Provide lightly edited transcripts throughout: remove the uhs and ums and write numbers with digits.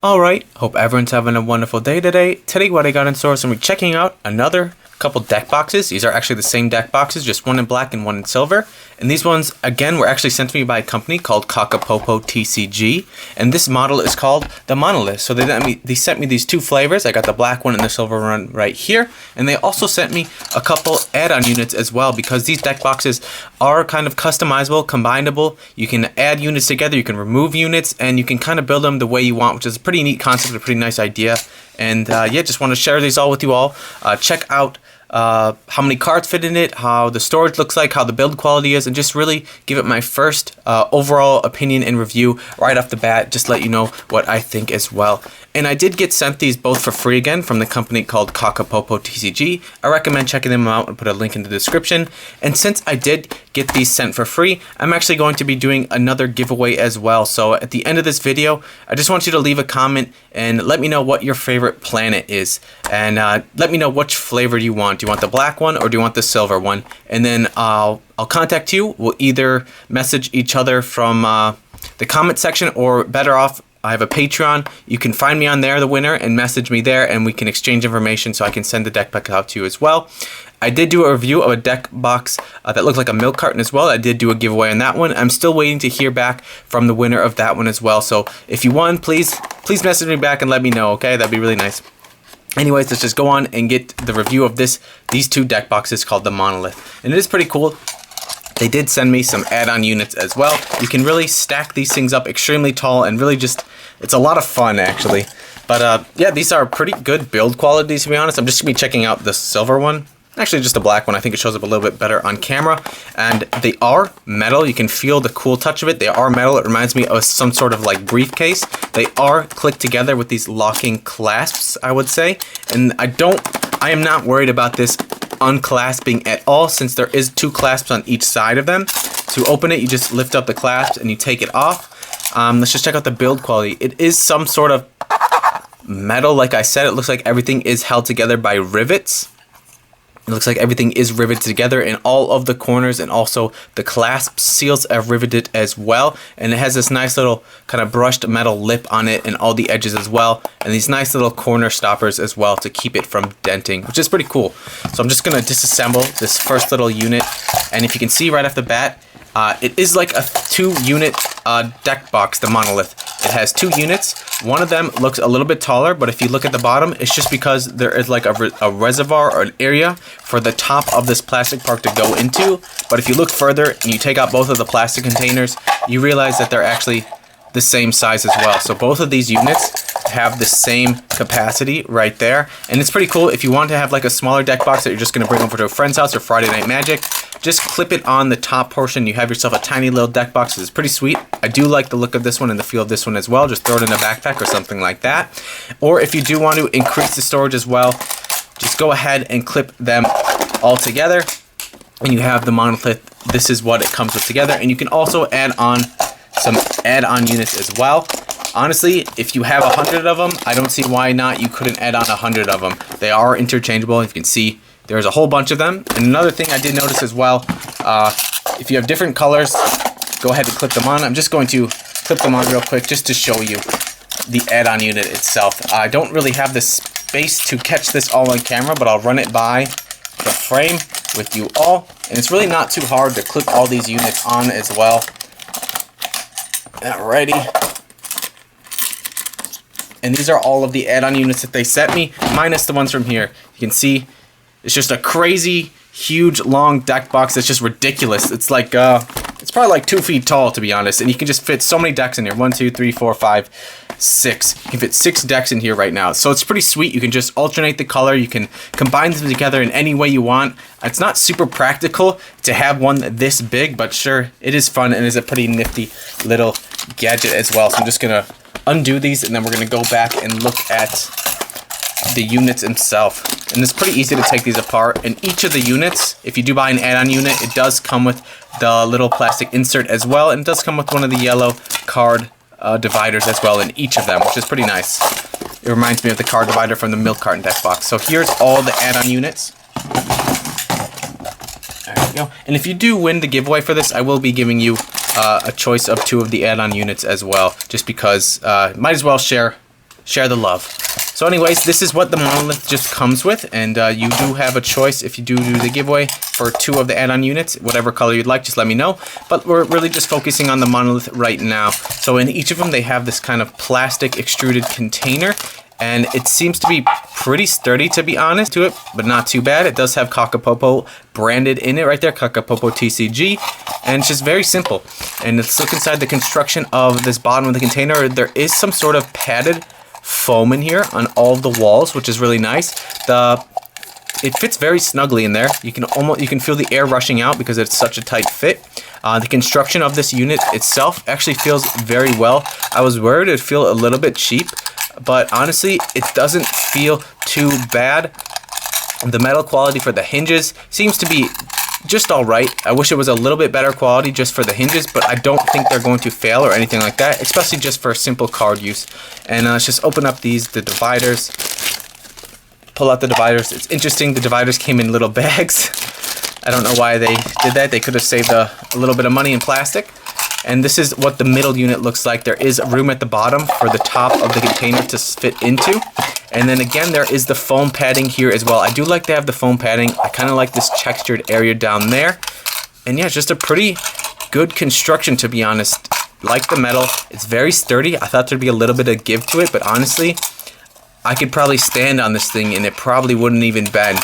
Alright, hope everyone's having a wonderful day today. Today what I got in store is I'm checking out another couple deck boxes. These are actually the same deck boxes, just one in black and one in silver. And these ones, again, were actually sent to me by a company called KakapopoTCG. And this model is called the Monolith. So they sent me these two flavors. I got the black one and the silver one right here. And they also sent me a couple add-on units as well, because these deck boxes are kind of customizable, combinable. You can add units together, you can remove units, and you can kind of build them the way you want, which is a pretty neat concept, a pretty nice idea. And yeah, just want to share these all with you all. Check out how many cards fit in it, how the storage looks like, how the build quality is, and just really give it my first overall opinion and review right off the bat, just let you know what I think as well. And I did get sent these both for free again from the company called KakapopoTCG. I recommend checking them out and put a link in the description. And since I did get these sent for free, I'm actually going to be doing another giveaway as well. So at the end of this video, I just want you to leave a comment and let me know what your favorite planet is. And let me know which flavor you want. Do you want the black one or do you want the silver one? And then I'll contact you. We'll either message each other from the comment section, or better off, I have a Patreon. You can find me on there, the winner, and message me there, and we can exchange information so I can send the deck box out to you as well. I did do a review of a deck box that looked like a milk carton as well. I did do a giveaway on that one. I'm still waiting to hear back from the winner of that one as well. So if you won, please message me back and let me know, okay? That'd be really nice. Anyways, let's just go on and get the review of these two deck boxes called the Monolith. And it is pretty cool. They did send me some add-on units as well. You can really stack these things up extremely tall and really just, it's a lot of fun actually. But yeah, these are pretty good build quality, to be honest. I'm just gonna be checking out the silver one. Actually, just the black one. I think it shows up a little bit better on camera. And they are metal. You can feel the cool touch of it. They are metal. It reminds me of some sort of like briefcase. They are clicked together with these locking clasps, I would say. And I am not worried about this unclasping at all, since there is two clasps on each side of them. To open it, you just lift up the clasps and you take it off. Let's just check out the build quality. It is some sort of metal, like I said. It looks like everything is held together by rivets. It looks like everything is riveted together in all of the corners, and also the clasp seals are riveted as well. And it has this nice little kind of brushed metal lip on it and all the edges as well. And these nice little corner stoppers as well to keep it from denting, which is pretty cool. So I'm just going to disassemble this first little unit. And if you can see right off the bat, it is like a 2-unit deck box, the Monolith. It has 2 units. One of them looks a little bit taller, but if you look at the bottom, it's just because there is like a reservoir or an area for the top of this plastic part to go into. But if you look further and you take out both of the plastic containers, you realize that they're actually the same size as well. So both of these units have the same capacity right there. And it's pretty cool. If you want to have like a smaller deck box that you're just going to bring over to a friend's house or Friday Night Magic, just clip it on the top portion. You have yourself a tiny little deck box. It's pretty sweet. I do like the look of this one and the feel of this one as well. Just throw it in a backpack or something like that. Or if you do want to increase the storage as well, just go ahead and clip them all together. And you have the Monolith. This is what it comes with together. And you can also add on some add-on units as well. Honestly, if you have 100 of them, I don't see why not. You couldn't add on 100 of them. They are interchangeable. You can see there's a whole bunch of them. And another thing I did notice as well, if you have different colors, go ahead and clip them on. I'm just going to clip them on real quick just to show you the add-on unit itself. I don't really have the space to catch this all on camera, but I'll run it by the frame with you all. And it's really not too hard to clip all these units on as well. Alrighty. And these are all of the add-on units that they sent me, minus the ones from here. You can see it's just a crazy, huge, long deck box. It's just ridiculous. It's like, it's probably like 2 feet tall, to be honest. And you can just fit so many decks in here. 1, 2, 3, 4, 5, 6. You can fit 6 decks in here right now. So it's pretty sweet. You can just alternate the color. You can combine them together in any way you want. It's not super practical to have one this big, but sure, it is fun and is a pretty nifty little gadget as well. So I'm just going to undo these, and then we're going to go back and look at the units themselves. And it's pretty easy to take these apart. And each of the units, if you do buy an add-on unit, it does come with the little plastic insert as well, and it does come with one of the yellow card dividers as well in each of them, which is pretty nice. It reminds me of the card divider from the milk carton deck box. So here's all the add-on units. There we go. And if you do win the giveaway for this, I will be giving you a choice of 2 of the add-on units as well, just because might as well share share the love. So anyways, this is what the Monolith just comes with, and you do have a choice if you do the giveaway for 2 of the add-on units. Whatever color you'd like, just let me know. But we're really just focusing on the Monolith right now. So in each of them, they have this kind of plastic extruded container, and it seems to be pretty sturdy, to be honest, to it, but not too bad. It does have Kakapopo branded in it right there, KakapopoTCG, and it's just very simple. And let's look inside the construction of this bottom of the container. There is some sort of padded foam in here on all of the walls, which is really nice. It fits very snugly in there. You can feel the air rushing out because it's such a tight fit. The construction of this unit itself actually feels very well. I was worried it'd feel a little bit cheap, but honestly, it doesn't feel too bad. The metal quality for the hinges seems to be just alright. I wish it was a little bit better quality just for the hinges, but I don't think they're going to fail or anything like that, especially just for simple card use. And let's just open up the dividers. Pull out the dividers. It's interesting, the dividers came in little bags. I don't know why they did that. They could have saved a little bit of money in plastic. And this is what the middle unit looks like. There is room at the bottom for the top of the container to fit into. And then again, there is the foam padding here as well. I do like to have the foam padding. I kind of like this textured area down there. And yeah, it's just a pretty good construction, to be honest. Like the metal, it's very sturdy. I thought there'd be a little bit of give to it, but honestly, I could probably stand on this thing and it probably wouldn't even bend,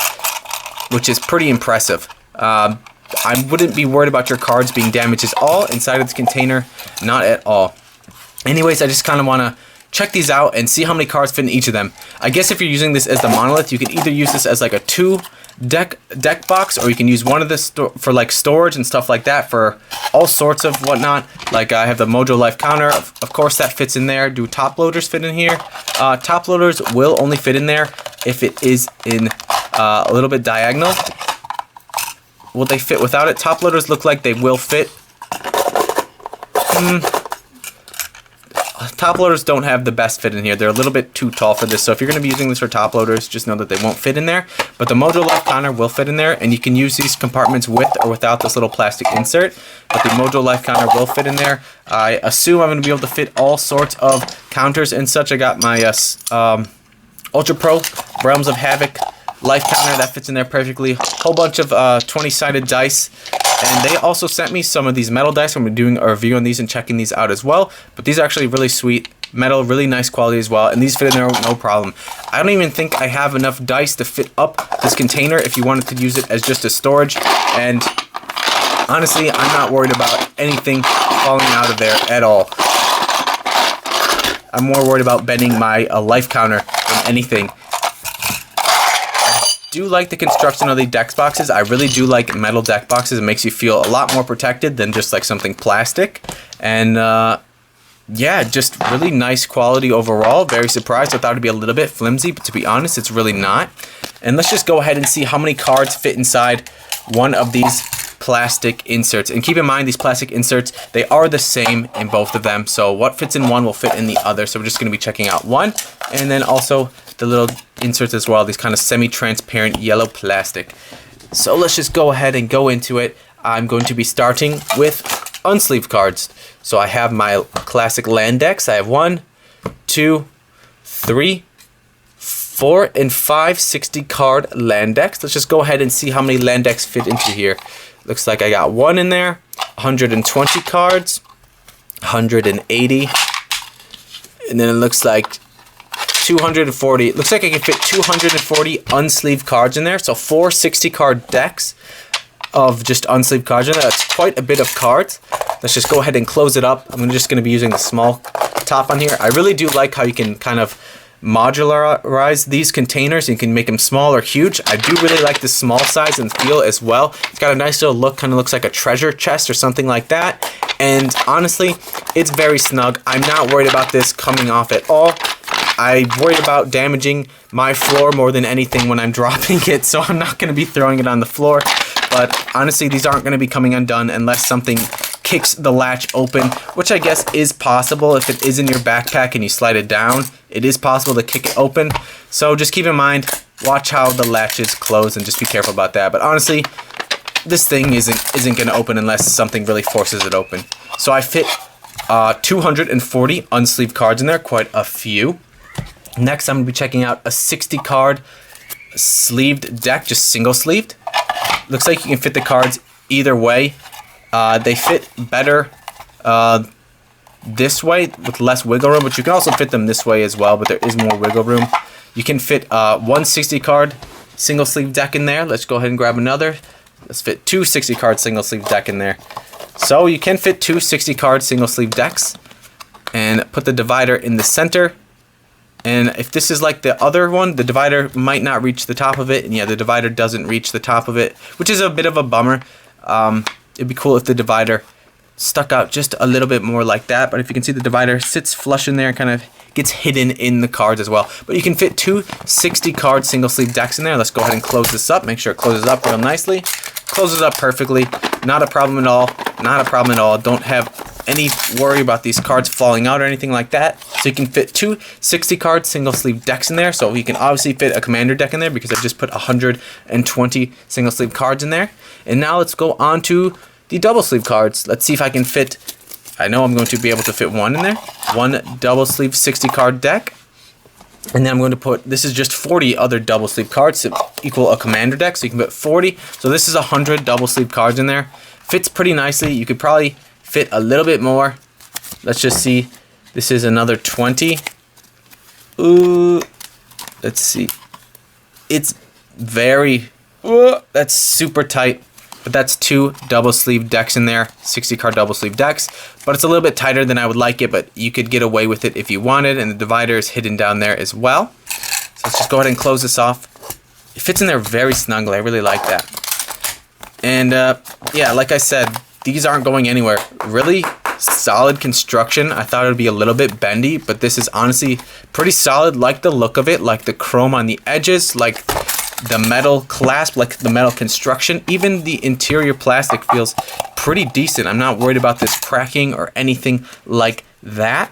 which is pretty impressive. I wouldn't be worried about your cards being damaged at all inside of the container, not at all. Anyways, I just kind of want to check these out and see how many cards fit in each of them. I guess if you're using this as the Monolith, you can either use this as like a 2 deck box, or you can use one of this for like storage and stuff like that for all sorts of whatnot. Like I have the Mojo Life counter, of course that fits in there. Do top loaders fit in here? Top loaders will only fit in there if it is in a little bit diagonal. Will they fit without it? Top loaders look like they will fit. Top loaders don't have the best fit in here. They're a little bit too tall for this. So if you're going to be using this for top loaders, just know that they won't fit in there. But the Mojo Life counter will fit in there, and you can use these compartments with or without this little plastic insert. But the Mojo Life counter will fit in there. I assume I'm going to be able to fit all sorts of counters and such. I got my Ultra Pro Realms of Havoc Life counter that fits in there perfectly. Whole bunch of 20-sided dice. And they also sent me some of these metal dice. I'm going to be doing a review on these and checking these out as well. But these are actually really sweet. Metal, really nice quality as well. And these fit in there no problem. I don't even think I have enough dice to fit up this container if you wanted to use it as just a storage. And honestly, I'm not worried about anything falling out of there at all. I'm more worried about bending my life counter than anything. I do like the construction of the deck boxes. I really do like metal deck boxes. It makes you feel a lot more protected than just like something plastic. And yeah, just really nice quality overall. Very surprised. I thought it'd be a little bit flimsy, but to be honest, it's really not. And let's just go ahead and see how many cards fit inside one of these plastic inserts. And keep in mind, these plastic inserts, they are the same in both of them. So what fits in one will fit in the other. So we're just going to be checking out one, and then also the little inserts as well, these kind of semi-transparent yellow plastic. So let's just go ahead and go into it. I'm going to be starting with unsleeved cards. So I have my classic land decks. I have 1, 2, 3, 4, and 5 60 card land decks. Let's just go ahead and see how many land decks fit into here. Looks like I got 1 in there, 120 cards, 180, and then it looks like 240. It looks like I can fit 240 unsleeved cards in there. So 4 60 card decks of just unsleeved cards in there. That's quite a bit of cards. Let's just go ahead and close it up. I'm just going to be using the small top on here. I really do like how you can kind of modularize these containers. You can make them small or huge. I do really like the small size and feel as well. It's got a nice little look, kind of looks like a treasure chest or something like that. And honestly, it's very snug. I'm not worried about this coming off at all. I worry about damaging my floor more than anything when I'm dropping it, so I'm not going to be throwing it on the floor. But honestly, these aren't going to be coming undone unless something kicks the latch open, which I guess is possible. If it is in your backpack and you slide it down, it is possible to kick it open. So just keep in mind, watch how the latches close and just be careful about that. But honestly, this thing isn't going to open unless something really forces it open. So I fit 240 unsleeved cards in there, quite a few. Next, I'm going to be checking out a 60 card sleeved deck, just single sleeved. Looks like you can fit the cards either way. They fit better this way with less wiggle room, but you can also fit them this way as well, but there is more wiggle room. You can fit one 60 card single sleeve deck in there. Let's go ahead and grab another. Let's fit two 60 card single sleeve deck in there. So you can fit two 60 card single sleeve decks, and put the divider in the center. And if this is like the other one, the divider might not reach the top of it. And yeah, the divider doesn't reach the top of it, which is a bit of a bummer. It'd be cool if the divider stuck out just a little bit more like that. But if you can see, the divider sits flush in there and kind of gets hidden in the cards as well. But you can fit two 60 card single sleeve decks in there. Let's go ahead and close this up. Make sure it closes up real nicely. Closes up perfectly. Not a problem at all. Not a problem at all. Don't have any worry about these cards falling out or anything like that. So you can fit two 60 card single sleeve decks in there. So you can obviously fit a commander deck in there because I just put 120 single sleeve cards in there. And now let's go on to the double sleeve cards. Let's see if I can fit, I know I'm going to be able to fit one in there. One double sleeve 60 card deck. And then I'm going to put, this is just 40 other double sleeve cards to equal a commander deck. So you can put 40. So this is 100 double sleeve cards in there. Fits pretty nicely. You could probably fit a little bit more. Let's just see. This is another 20. Ooh. Let's see. It's very, that's super tight. But that's two double sleeve decks in there, 60 card double sleeve decks. But it's a little bit tighter than I would like it, but you could get away with it if you wanted, and the divider is hidden down there as well. So let's just go ahead and close this off. It fits in there very snugly. I really like that. And yeah, like I said, these aren't going anywhere. Really solid construction. I thought it would be a little bit bendy, but this is honestly pretty solid. Like the look of it, like the chrome on the edges, like the metal clasp, like the metal construction. Even the interior plastic feels pretty decent. I'm not worried about this cracking or anything like that.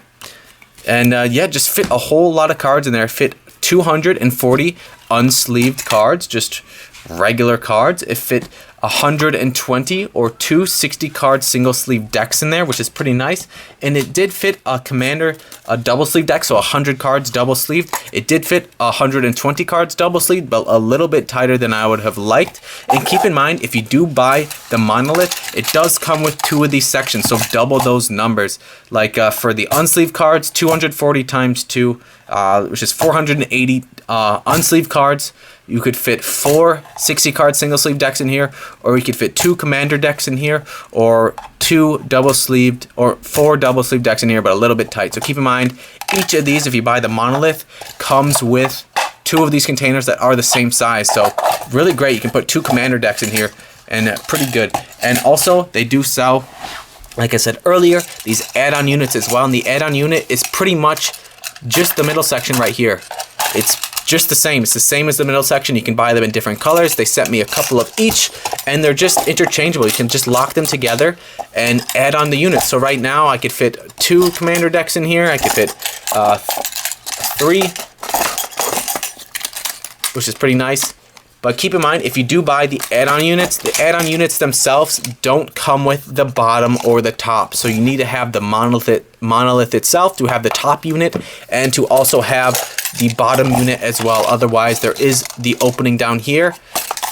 And yeah, just fit a whole lot of cards in there. Fit 240 unsleeved cards, just regular cards. It fit 120 or two 60 card single sleeve decks in there, which is pretty nice. And it did fit a commander, a double sleeve deck, so 100 cards double sleeved. It did fit 120 cards double sleeved, but a little bit tighter than I would have liked. And keep in mind, if you do buy the Monolith, it does come with two of these sections, so double those numbers. Like for the unsleeved cards, 240 times 2, which is 480 unsleeved cards. You could fit four 60 card single sleeve decks in here, or you could fit two commander decks in here, or two double sleeved, or four double sleeve decks in here, but a little bit tight. So keep in mind, each of these, if you buy the Monolith, comes with two of these containers that are the same size. So really great. You can put two commander decks in here, and pretty good. And also, they do sell, like I said earlier, these add-on units as well. And the add-on unit is pretty much just the middle section right here. It's just the same. It's the same as the middle section. You can buy them in different colors. They sent me a couple of each, and they're just interchangeable. You can just lock them together and add on the units. So right now, I could fit two commander decks in here. I could fit three, which is pretty nice. But keep in mind, if you do buy the add-on units themselves don't come with the bottom or the top. So you need to have the monolith itself to have the top unit, and to also have the bottom unit as well. Otherwise, there is the opening down here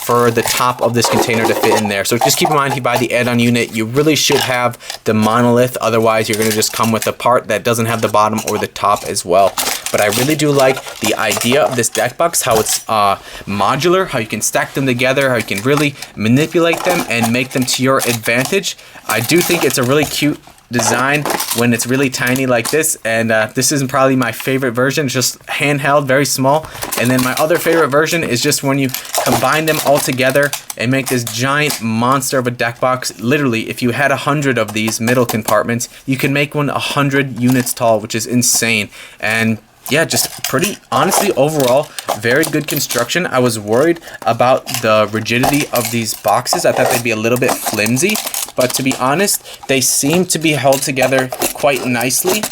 for the top of this container to fit in there. So just keep in mind, if you buy the add-on unit, you really should have the Monolith. Otherwise, you're going to just come with a part that doesn't have the bottom or the top as well. But I really do like the idea of this deck box, how it's modular, how you can stack them together, how you can really manipulate them and make them to your advantage. I do think it's a really cute design when it's really tiny like this, and this isn't probably my favorite version. It's just handheld, very small. And then my other favorite version is just when you combine them all together and make this giant monster of a deck box. Literally, if you had 100 of these middle compartments, you can make one 100 units tall, which is insane. And yeah, just pretty, honestly, overall, very good construction. I was worried about the rigidity of these boxes. I thought they'd be a little bit flimsy, but to be honest, they seem to be held together quite nicely.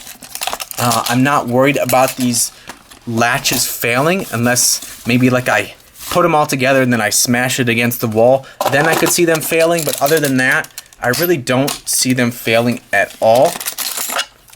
I'm not worried about these latches failing, unless maybe like I put them all together and then I smash it against the wall. Then I could see them failing, but other than that, I really don't see them failing at all.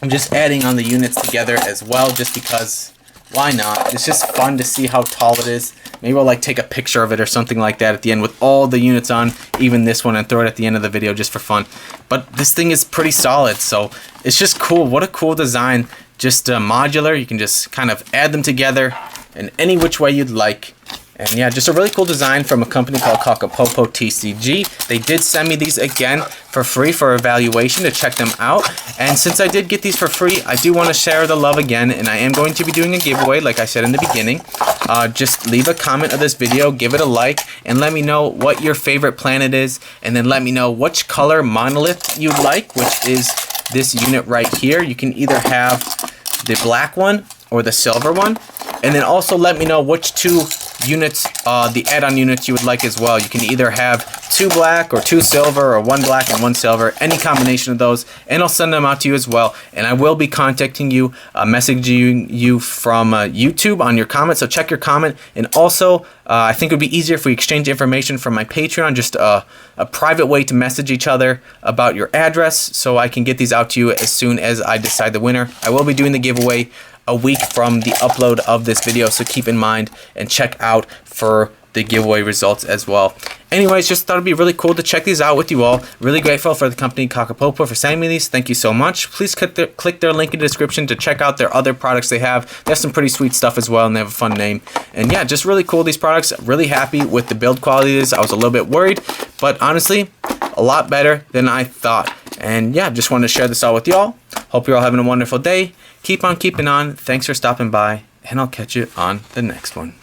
I'm just adding on the units together as well, just because why not? It's just fun to see how tall it is. Maybe I'll like take a picture of it or something like that at the end with all the units on, even this one, and throw it at the end of the video just for fun. But this thing is pretty solid, so it's just cool. What a cool design. Just modular. You can just kind of add them together in any which way you'd like. And yeah, just a really cool design from a company called KakapopoTCG. They did send me these again for free for evaluation to check them out. And since I did get these for free, I do want to share the love again. And I am going to be doing a giveaway, like I said in the beginning. Just leave a comment of this video, give it a like, and let me know what your favorite planet is. And then let me know which color monolith you like, which is this unit right here. You can either have the black one or the silver one. And then also let me know which two units, the add-on units you would like as well. You can either have 2 black or 2 silver or 1 black and 1 silver, any combination of those, and I'll send them out to you as well. And I will be contacting you, messaging you from YouTube on your comment, so check your comment. And also, I think it would be easier if we exchange information from my Patreon, just a private way to message each other about your address, so I can get these out to you as soon as I decide the winner. I will be doing the giveaway a week from the upload of this video, so keep in mind and check out for the giveaway results as well. Anyways, just thought it'd be really cool to check these out with you all. Really grateful for the company Kakapopo for sending me these. Thank you so much. Please click their link in the description to check out their other products they have. They have some pretty sweet stuff as well, and they have a fun name. And yeah, just really cool, these products. Really happy with the build quality of this. I was a little bit worried, but honestly, a lot better than I thought. And yeah, just wanted to share this all with y'all. Hope you're all having a wonderful day. Keep on keeping on. Thanks for stopping by, and I'll catch you on the next one.